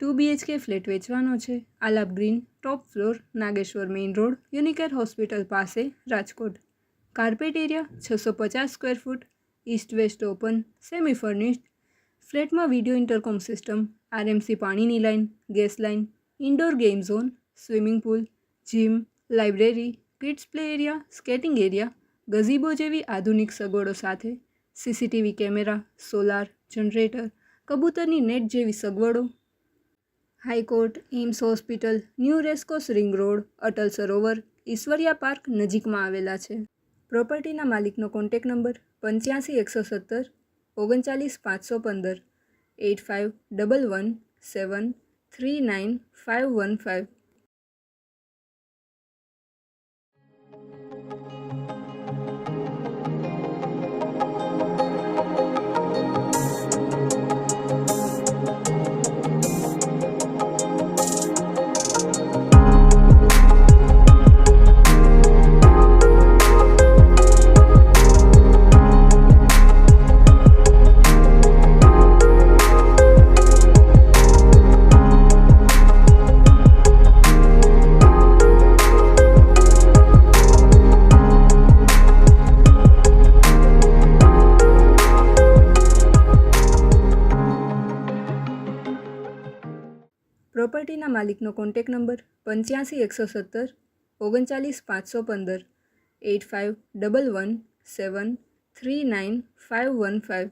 2 BHK flat વેચવાનો છે. Aalap green, top floor, Nageshwar main road, Unicare hospital પાસે, Rajkot. Carpet area 650 square foot, east west open, semi furnished. ફ્લેટમાં video intercom system, RMC પાણીની line, gas line, indoor game zone, swimming pool, gym, library, kids play area, skating area, gazebo જેવી આધુનિક સગવડો સાથે CCTV camera, solar, generator, કબૂતરની net જેવી સગવડો. High court, AIIMS hospital, new racecourse ring road, Atal Sarovar, Ishwariya park નજીકમાં આવેલા છે. પ્રોપર્ટીના માલિકનો કોન્ટેક્ટ નંબર 85 117 39 515 8511 739 515. પ્રોપર્ટીના માલિકનો કોન્ટેક્ટ નંબર 85 117 39 515 8511 739 515.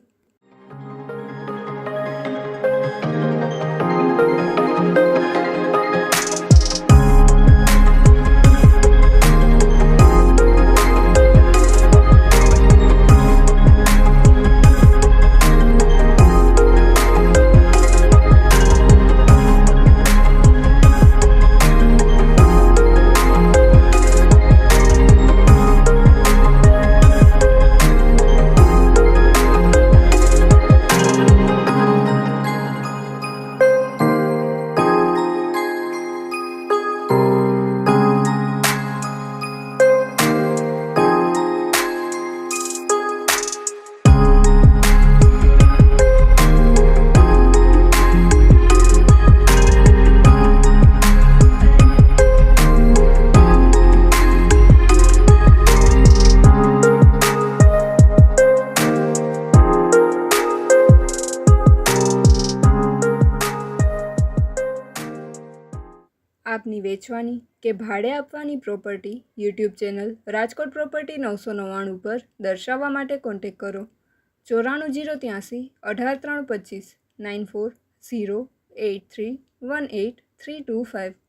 આપની વેચવાની કે ભાડે આપવાની property YouTube channel Rajkot property 999 પર દર્શાવવા માટે કોન્ટેક્ટ કરો 94 083 18 325 94 083 18 325.